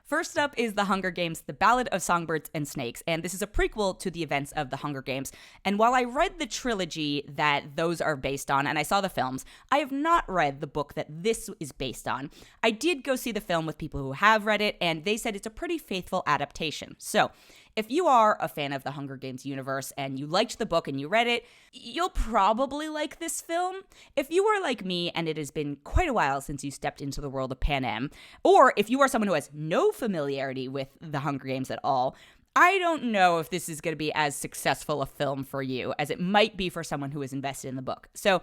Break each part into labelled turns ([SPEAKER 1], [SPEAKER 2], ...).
[SPEAKER 1] First up is The Hunger Games, The Ballad of Songbirds and Snakes, and this is a prequel to the events of The Hunger Games. And while I read the trilogy that those are based on, and I saw the films, I have not read the book that this is based on. I did go see the film with people who have read it, and they said it's a pretty faithful adaptation. So, if you are a fan of the Hunger Games universe and you liked the book and you read it, you'll probably like this film. If you are like me and it has been quite a while since you stepped into the world of Panem, or if you are someone who has no familiarity with the Hunger Games at all, I don't know if this is going to be as successful a film for you as it might be for someone who is invested in the book. So,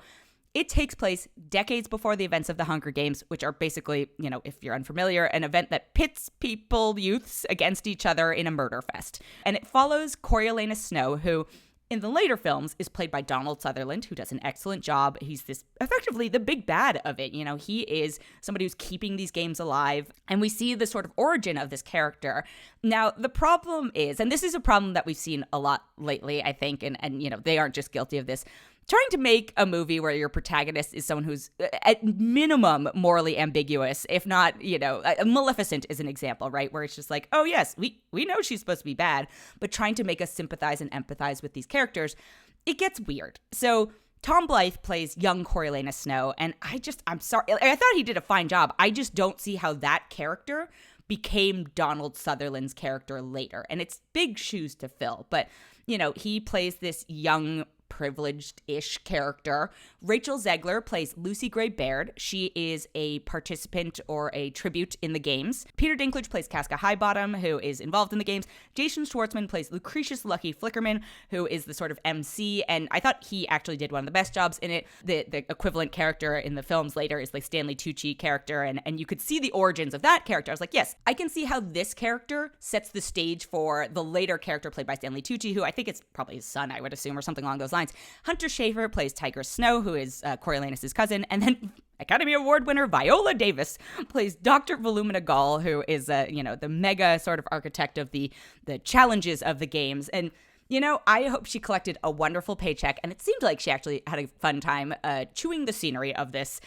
[SPEAKER 1] it takes place decades before the events of the Hunger Games, which are basically, if you're unfamiliar, an event that pits youths against each other in a murder fest. And it follows Coriolanus Snow, who, in the later films, is played by Donald Sutherland, who does an excellent job. He's effectively the big bad of it. He is somebody who's keeping these games alive. And we see the sort of origin of this character. Now, the problem is, and this is a problem that we've seen a lot lately, I think, and they aren't just guilty of this, trying to make a movie where your protagonist is someone who's at minimum morally ambiguous, if not, Maleficent is an example, right? Where it's just like, oh yes, we know she's supposed to be bad, but trying to make us sympathize and empathize with these characters, it gets weird. So Tom Blythe plays young Coriolanus Snow, and I'm sorry, I thought he did a fine job. I just don't see how that character became Donald Sutherland's character later. And it's big shoes to fill, but, he plays this young privileged-ish character. Rachel Zegler plays Lucy Gray Baird. She is a participant or a tribute in the games. Peter Dinklage plays Casca Highbottom, who is involved in the games. Jason Schwartzman plays Lucretius Lucky Flickerman, who is the sort of MC, and I thought he actually did one of the best jobs in it. The equivalent character in the films later is like Stanley Tucci character, and you could see the origins of that character. I was like, yes, I can see how this character sets the stage for the later character played by Stanley Tucci, who I think it's probably his son, I would assume, or something along those lines. Hunter Schafer plays Tigress Snow, who is Coriolanus' cousin, and then Academy Award winner Viola Davis plays Dr. Volumina Gall, who is the mega sort of architect of the challenges of the games. And I hope she collected a wonderful paycheck, and it seemed like she actually had a fun time chewing the scenery of this.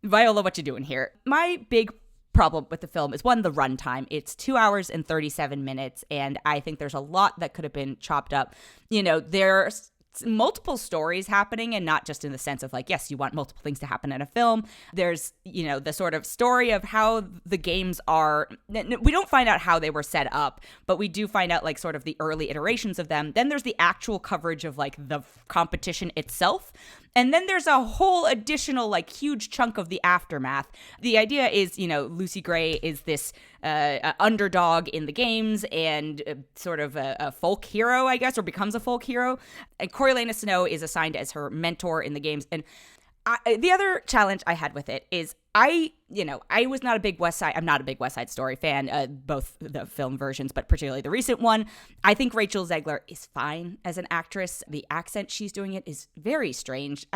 [SPEAKER 1] Viola, what you doing here? My big problem with the film is, one, the runtime. It's 2 hours and 37 minutes, and I think there's a lot that could have been chopped up. There's multiple stories happening, and not just in the sense of like, yes, you want multiple things to happen in a film. There's, the sort of story of how the games are, we don't find out how they were set up, but we do find out like sort of the early iterations of them. Then there's the actual coverage of like the competition itself. And then there's a whole additional like huge chunk of the aftermath. The idea is, Lucy Gray is this underdog in the games and sort of a folk hero, I guess, or becomes a folk hero. And Coriolanus Snow is assigned as her mentor in the games. And the other challenge I had with it is I was not a big West Side. I'm not a big West Side Story fan, both the film versions, but particularly the recent one. I think Rachel Zegler is fine as an actress. The accent she's doing it is very strange.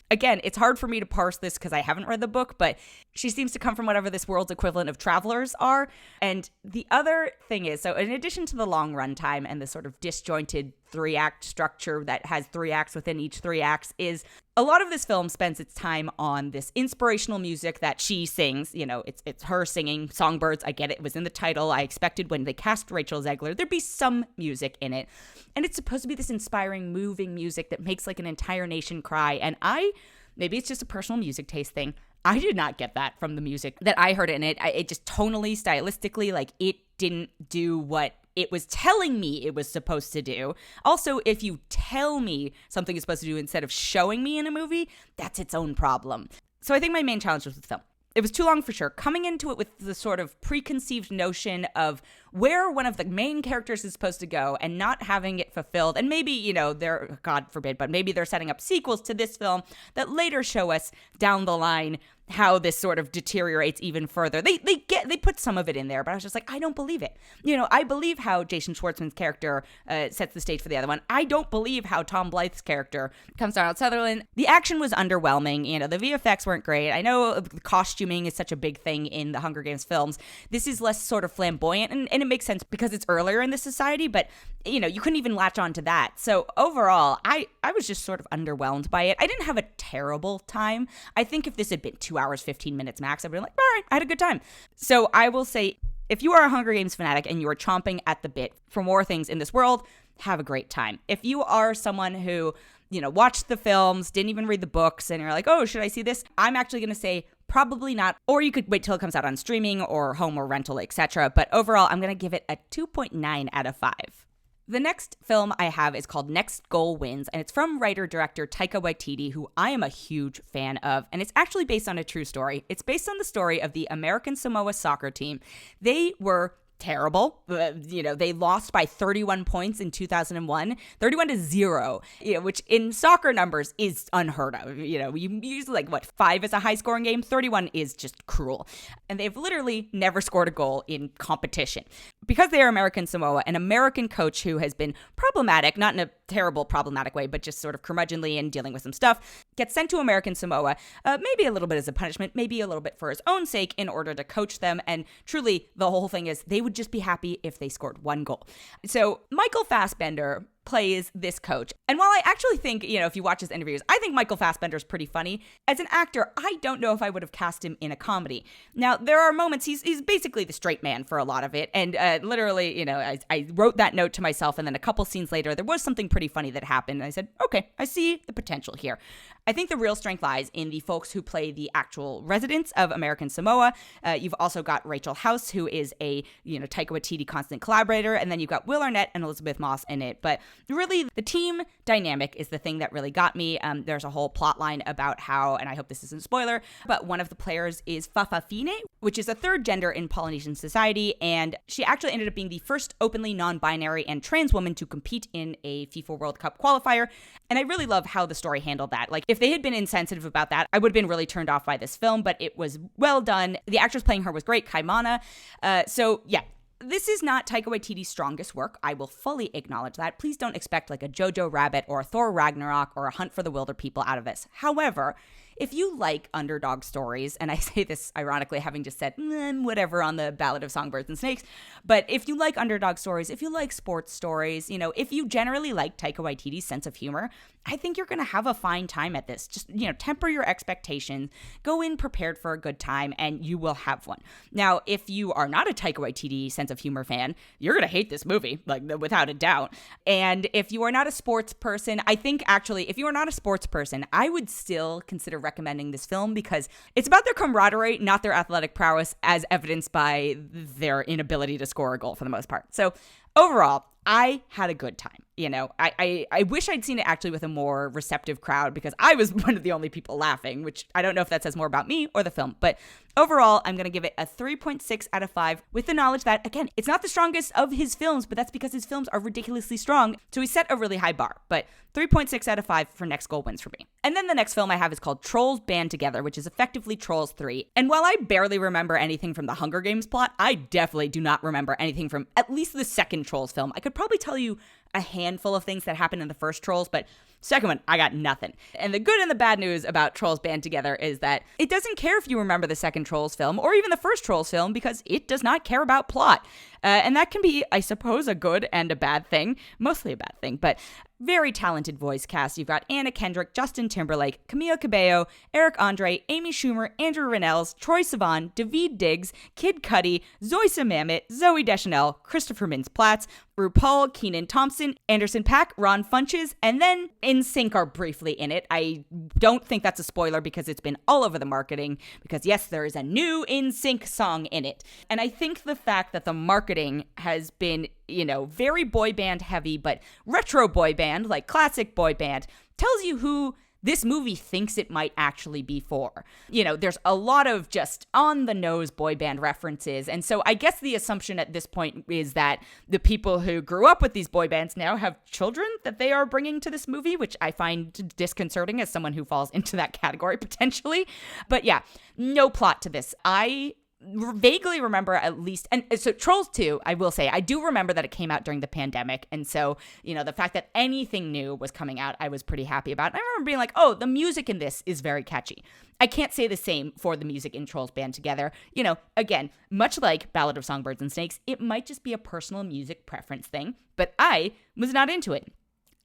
[SPEAKER 1] Again, it's hard for me to parse this because I haven't read the book, but she seems to come from whatever this world's equivalent of Travelers are. And the other thing is, so in addition to the long runtime and the sort of disjointed 3-act structure that has 3 acts within each 3 acts, is a lot of this film spends its time on this inspirational music that she sings. It's her singing Songbirds. I get it. It was in the title. I expected when they cast Rachel Zegler, there'd be some music in it. And it's supposed to be this inspiring, moving music that makes like an entire nation cry. And maybe it's just a personal music taste thing, I did not get that from the music that I heard in it. It just tonally, stylistically, like it didn't do what it was telling me it was supposed to do. Also, if you tell me something is supposed to do instead of showing me in a movie, that's its own problem. So I think my main challenge was with the film. It was too long for sure. Coming into it with the sort of preconceived notion of where one of the main characters is supposed to go and not having it fulfilled. And maybe, they're, God forbid, but maybe they're setting up sequels to this film that later show us down the line how this sort of deteriorates even further. They put some of it in there, but I was just like, I don't believe it. I believe how Jason Schwartzman's character sets the stage for the other one. I don't believe how Tom Blythe's character comes down with Sutherland. The action was underwhelming. The VFX weren't great. I know the costuming is such a big thing in the Hunger Games films. This is less sort of flamboyant, and it makes sense because it's earlier in the society, but you couldn't even latch on to that. So overall, I was just sort of underwhelmed by it. I didn't have a terrible time. I think if this had been 2 hours, 15 minutes max, I'd be like, all right, I had a good time. So I will say If you are a Hunger Games fanatic and you are chomping at the bit for more things in this world, have a great time. If you are someone who, watched the films, didn't even read the books, and you're like, oh, should I see this? I'm actually going to say probably not, or you could wait till it comes out on streaming or home or rental, etc. But overall, I'm going to give it a 2.9 out of 5. The next film I have is called Next Goal Wins, and it's from writer-director Taika Waititi, who I am a huge fan of, and it's actually based on a true story. It's based on the story of the American Samoa soccer team. They were terrible. They lost by 31 points in 2001, 31-0, which in soccer numbers is unheard of. You usually 5 is a high scoring game. 31 is just cruel. And they've literally never scored a goal in competition. Because they are American Samoa, an American coach who has been problematic, not in a terrible problematic way, but just sort of curmudgeonly and dealing with some stuff, gets sent to American Samoa, maybe a little bit as a punishment, maybe a little bit for his own sake in order to coach them. And truly, the whole thing is they would just be happy if they scored one goal. So Michael Fassbender plays this coach. And while I actually think, if you watch his interviews, I think Michael Fassbender's pretty funny. As an actor, I don't know if I would have cast him in a comedy. Now, there are moments, he's basically the straight man for a lot of it. And literally, I wrote that note to myself, and then a couple scenes later, there was something pretty funny that happened. And I said, okay, I see the potential here. I think the real strength lies in the folks who play the actual residents of American Samoa. You've also got Rachel House, who is a, Taika Waititi constant collaborator. And then you've got Will Arnett and Elizabeth Moss in it. But really, the team dynamic is the thing that really got me. There's a whole plot line about how, and I hope this isn't a spoiler, but one of the players is Fa'afafine, which is a third gender in Polynesian society, and she actually ended up being the first openly non-binary and trans woman to compete in a FIFA World Cup qualifier, and I really love how the story handled that. If they had been insensitive about that, I would have been really turned off by this film, but it was well done. The actress playing her was great, Kaimana. So yeah, this is not Taika Waititi's strongest work. I will fully acknowledge that. Please don't expect a Jojo Rabbit or a Thor Ragnarok or a Hunt for the Wilder People out of this. However, if you like underdog stories, and I say this ironically having just said whatever on the Ballad of Songbirds and Snakes, but if you like underdog stories, if you like sports stories, if you generally like Taika Waititi's sense of humor, I think you're going to have a fine time at this. Just, temper your expectations, go in prepared for a good time, and you will have one. Now, if you are not a Taika Waititi sense of humor fan, you're going to hate this movie, without a doubt. And if you are not a sports person, I think actually, if you are not a sports person, I would still consider recommending this film because it's about their camaraderie, not their athletic prowess, as evidenced by their inability to score a goal for the most part. So overall, I had a good time. I wish I'd seen it actually with a more receptive crowd because I was one of the only people laughing, which I don't know if that says more about me or the film. But overall, I'm going to give it a 3.6 out of 5 with the knowledge that, again, it's not the strongest of his films, but that's because his films are ridiculously strong. So he set a really high bar. But 3.6 out of 5 for Next Goal Wins for me. And then the next film I have is called Trolls Band Together, which is effectively Trolls 3. And while I barely remember anything from the Hunger Games plot, I definitely do not remember anything from at least the second Trolls film. I could probably tell you a handful of things that happened in the first Trolls, but second one, I got nothing. And the good and the bad news about Trolls Band Together is that it doesn't care if you remember the second Trolls film or even the first Trolls film because it does not care about plot. And that can be, I suppose, a good and a bad thing. Mostly a bad thing, but very talented voice cast. You've got Anna Kendrick, Justin Timberlake, Camila Cabello, Eric Andre, Amy Schumer, Andrew Rannells, Troye Sivan, Daveed Diggs, Kid Cudi, Zoe Mamet, Zooey Deschanel, Christopher Mintz-Plasse, RuPaul, Kenan Thompson, Anderson .Paak, Ron Funches, and then NSYNC are briefly in it. I don't think that's a spoiler because it's been all over the marketing because yes, there is a new NSYNC song in it. And I think the fact that the marketing has been, very boy band heavy, but retro boy band, like classic boy band, tells you who this movie thinks it might actually be for. There's a lot of just on-the-nose boy band references. And so I guess the assumption at this point is that the people who grew up with these boy bands now have children that they are bringing to this movie, which I find disconcerting as someone who falls into that category potentially. But yeah, no plot to this. I vaguely remember at least, and so Trolls 2, I will say, I do remember that it came out during the pandemic, and so, the fact that anything new was coming out, I was pretty happy about. And I remember being like, oh, the music in this is very catchy. I can't say the same for the music in Trolls Band Together. Again, much like Ballad of Songbirds and Snakes, it might just be a personal music preference thing, but I was not into it.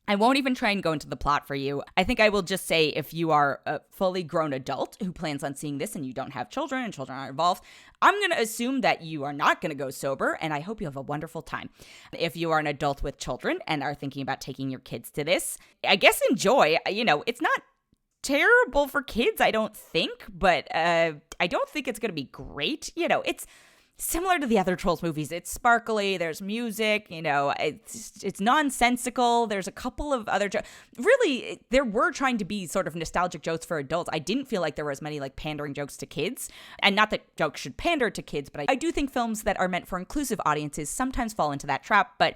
[SPEAKER 1] I won't even try and go into the plot for you. I think I will just say if you are a fully grown adult who plans on seeing this and you don't have children and children aren't involved, I'm going to assume that you are not going to go sober, and I hope you have a wonderful time. If you are an adult with children and are thinking about taking your kids to this, I guess enjoy. It's not terrible for kids, I don't think, but I don't think it's going to be great. It's similar to the other Trolls movies. It's sparkly, there's music, it's nonsensical. There's a couple of other really, there were trying to be sort of nostalgic jokes for adults. I didn't feel like there were as many like pandering jokes to kids, and not that jokes should pander to kids, but I do think films that are meant for inclusive audiences sometimes fall into that trap. But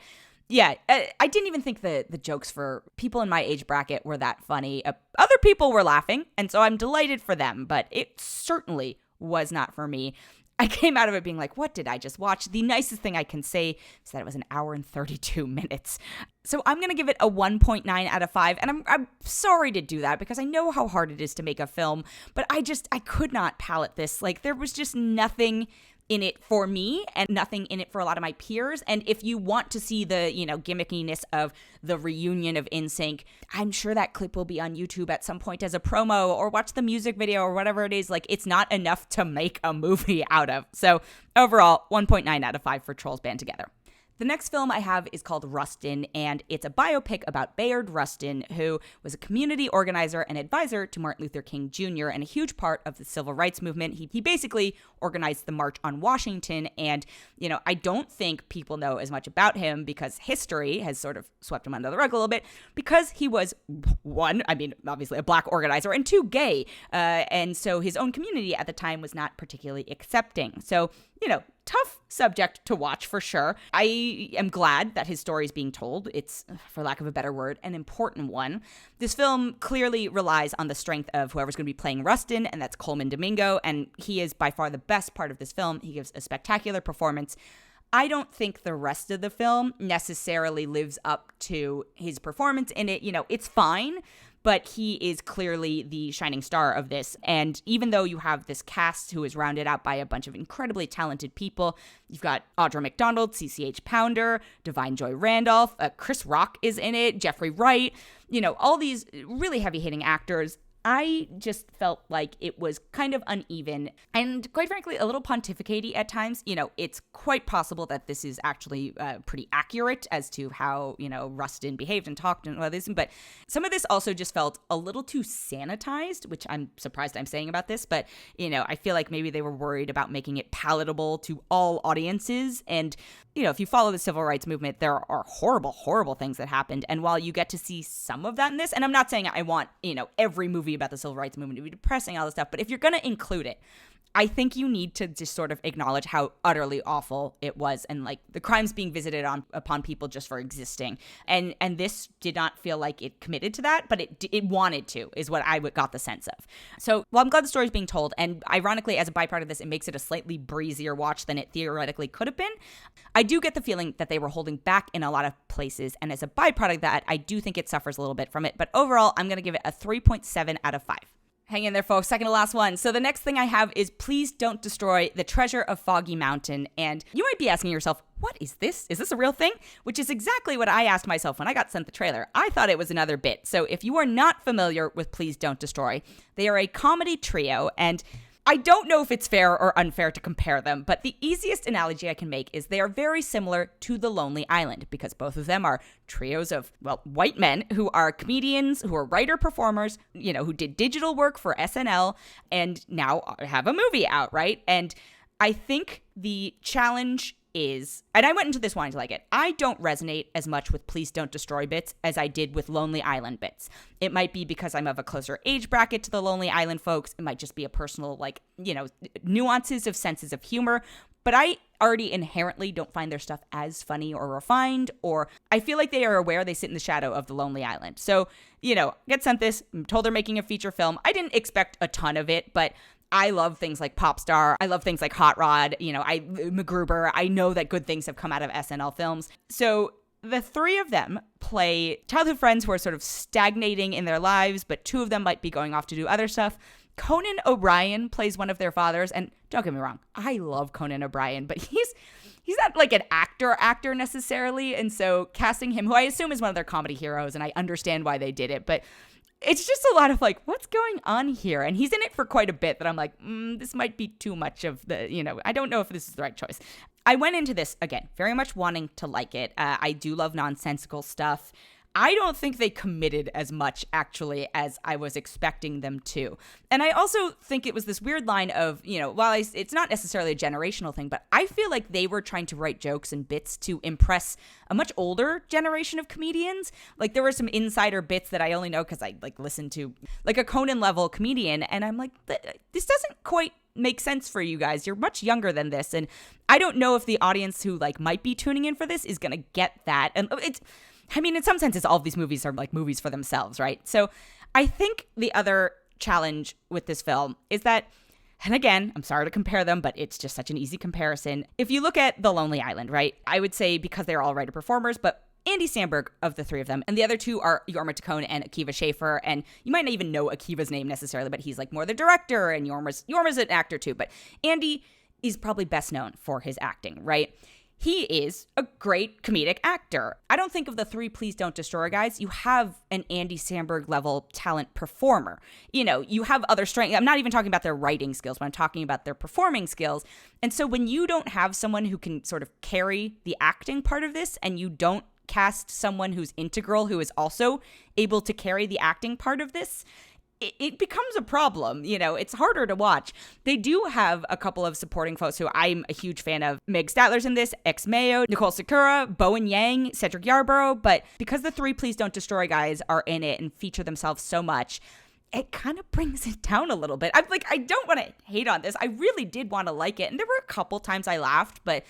[SPEAKER 1] yeah, I didn't even think the jokes for people in my age bracket were that funny. Other people were laughing, and so I'm delighted for them, but it certainly was not for me. I came out of it being like, what did I just watch? The nicest thing I can say is that it was an hour and 32 minutes. So I'm going to give it a 1.9 out of 5. And I'm sorry to do that because I know how hard it is to make a film, but I could not palate this. Like, there was just nothing in it for me and nothing in it for a lot of my peers. And if you want to see the, gimmickiness of the reunion of NSYNC, I'm sure that clip will be on YouTube at some point as a promo, or watch the music video or whatever it is. Like, it's not enough to make a movie out of. So overall, 1.9 out of 5 for Trolls Band Together. The next film I have is called Rustin, and it's a biopic about Bayard Rustin, who was a community organizer and advisor to Martin Luther King Jr. and a huge part of the civil rights movement. He basically organized the March on Washington, and, I don't think people know as much about him because history has sort of swept him under the rug a little bit, because he was, one, obviously a black organizer, and two, gay, and so his own community at the time was not particularly accepting. So, tough subject to watch for sure. I am glad that his story is being told. It's, for lack of a better word, an important one. This film clearly relies on the strength of whoever's going to be playing Rustin, and that's Coleman Domingo, and he is by far the best part of this film. He gives a spectacular performance. I don't think the rest of the film necessarily lives up to his performance in it. It's fine, but he is clearly the shining star of this. And even though you have this cast who is rounded out by a bunch of incredibly talented people, you've got Audra McDonald, CCH Pounder, Divine Joy Randolph, Chris Rock is in it, Jeffrey Wright, all these really heavy-hitting actors. I just felt like it was kind of uneven and, quite frankly, a little pontificate-y at times. It's quite possible that this is actually pretty accurate as to how, Rustin behaved and talked and all this. But some of this also just felt a little too sanitized, which I'm surprised I'm saying about this. But, I feel like maybe they were worried about making it palatable to all audiences. And, if you follow the civil rights movement, there are horrible, horrible things that happened. And while you get to see some of that in this, and I'm not saying I want, every movie about the civil rights movement to be depressing, all this stuff, but if you're going to include it, I think you need to just sort of acknowledge how utterly awful it was, and like the crimes being visited upon people just for existing. And this did not feel like it committed to that, but it wanted to, is what I got the sense of. So, well, I'm glad the story's being told, and ironically, as a byproduct of this, it makes it a slightly breezier watch than it theoretically could have been. I do get the feeling that they were holding back in a lot of places, and as a byproduct of that, I do think it suffers a little bit from it. But overall, I'm going to give it a 3.7 out of 5. Hang in there, folks. Second to last one. So the next thing I have is Please Don't Destroy the Treasure of Foggy Mountain. And you might be asking yourself, what is this? Is this a real thing? Which is exactly what I asked myself when I got sent the trailer. I thought it was another bit. So if you are not familiar with Please Don't Destroy, they are a comedy trio, and I don't know if it's fair or unfair to compare them, but the easiest analogy I can make is they are very similar to The Lonely Island, because both of them are trios of, white men who are comedians, who are writer-performers, who did digital work for SNL and now have a movie out, right? And I think the challenge is, and I went into this wanting to like it, I don't resonate as much with Please Don't Destroy bits as I did with Lonely Island bits. It might be because I'm of a closer age bracket to the Lonely Island folks. It might just be a personal, nuances of senses of humor. But I already inherently don't find their stuff as funny or refined, or I feel like they are aware they sit in the shadow of the Lonely Island. So, get sent this, I'm told they're making a feature film. I didn't expect a ton of it, but I love things like Popstar. I love things like Hot Rod, MacGruber. I know that good things have come out of SNL films. So the three of them play childhood friends who are sort of stagnating in their lives, but two of them might be going off to do other stuff. Conan O'Brien plays one of their fathers, and don't get me wrong, I love Conan O'Brien, but he's not like an actor necessarily. And so casting him, who I assume is one of their comedy heroes, and I understand why they did it, but it's just a lot of like, what's going on here? And he's in it for quite a bit that I'm like, this might be too much of the, I don't know if this is the right choice. I went into this, again, very much wanting to like it. I do love nonsensical stuff. I don't think they committed as much, actually, as I was expecting them to. And I also think it was this weird line of, while it's not necessarily a generational thing, but I feel like they were trying to write jokes and bits to impress a much older generation of comedians. Like, there were some insider bits that I only know because I, listened to, a Conan-level comedian, and I'm like, this doesn't quite make sense for you guys. You're much younger than this, and I don't know if the audience who, might be tuning in for this is gonna get that. And in some senses, all of these movies are movies for themselves, right? So I think the other challenge with this film is that, and again, I'm sorry to compare them, but it's just such an easy comparison. If you look at The Lonely Island, right? I would say because they're all writer-performers, but Andy Samberg of the three of them, and the other two are Jorma Taccone and Akiva Schaffer, and you might not even know Akiva's name necessarily, but he's more the director, and Jorma's an actor too, but Andy is probably best known for his acting, right? He is a great comedic actor. I don't think of the three Please Don't Destroy guys. You have an Andy Samberg level talent performer. You have other strengths. I'm not even talking about their writing skills, but I'm talking about their performing skills. And so when you don't have someone who can sort of carry the acting part of this, and you don't cast someone who's integral, who is also able to carry the acting part of this, it becomes a problem. It's harder to watch. They do have a couple of supporting folks who I'm a huge fan of. Meg Statler's in this, Ex Mayo, Nicole Sakura, Bowen Yang, Cedric Yarborough. But because the three Please Don't Destroy guys are in it and feature themselves so much, it kind of brings it down a little bit. I don't want to hate on this. I really did want to like it. And there were a couple times I laughed, but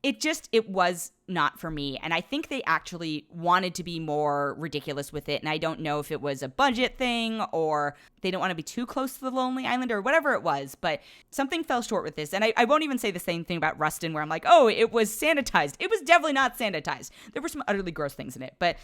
[SPEAKER 1] it was not for me. And I think they actually wanted to be more ridiculous with it. And I don't know if it was a budget thing or they don't want to be too close to The Lonely Island or whatever it was, but something fell short with this. And I won't even say the same thing about Rustin where I'm like, oh, it was sanitized. It was definitely not sanitized. There were some utterly gross things in it, but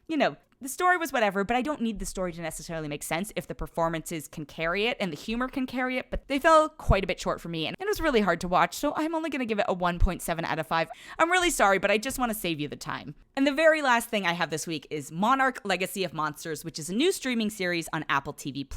[SPEAKER 1] the story was whatever, but I don't need the story to necessarily make sense if the performances can carry it and the humor can carry it, but they fell quite a bit short for me, and it was really hard to watch, so I'm only going to give it a 1.7 out of 5. I'm really sorry, but I just want to save you the time. And the very last thing I have this week is Monarch: Legacy of Monsters, which is a new streaming series on Apple TV+.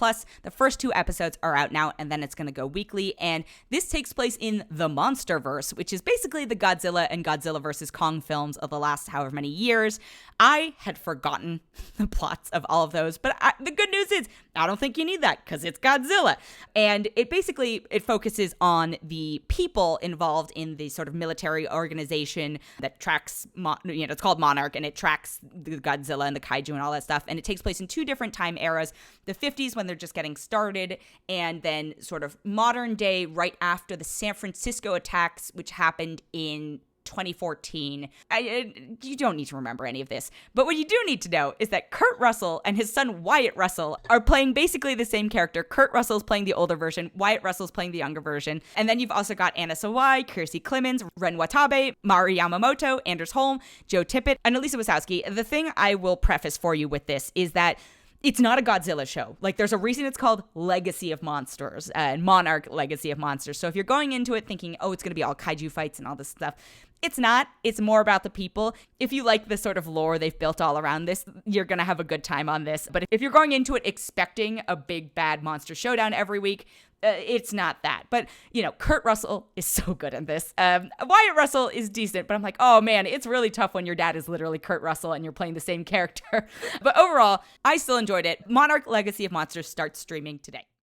[SPEAKER 1] The first 2 episodes are out now, and then it's going to go weekly, and this takes place in the Monsterverse, which is basically the Godzilla and Godzilla vs. Kong films of the last however many years. I had forgotten the plots of all of those, but the good news is I don't think you need that because it's Godzilla. And it focuses on the people involved in the sort of military organization that tracks, it's called Monarch, and it tracks the Godzilla and the kaiju and all that stuff. And it takes place in 2 different time eras, the 50s when they're just getting started, and then sort of modern day right after the San Francisco attacks, which happened in 2014. You don't need to remember any of this, but what you do need to know is that Kurt Russell and his son Wyatt Russell are playing basically the same character. Kurt Russell's playing the older version, Wyatt Russell's playing the younger version, and then you've also got Anna Sawai, Kiersey Clemens, Ren Watabe, Mari Yamamoto, Anders Holm, Joe Tippett, and Elisa Wasowski. The thing I will preface for you with this is that it's not a Godzilla show. There's a reason it's called Legacy of Monsters, and Monarch: Legacy of Monsters. So if you're going into it thinking, oh, it's going to be all kaiju fights and all this stuff, it's not. It's more about the people. If you like the sort of lore they've built all around this, you're going to have a good time on this. But if you're going into it expecting a big bad monster showdown every week, it's not that. But, Kurt Russell is so good in this. Wyatt Russell is decent, but I'm like, oh man, it's really tough when your dad is literally Kurt Russell and you're playing the same character. But overall, I still enjoyed it. Monarch: Legacy of Monsters starts streaming today.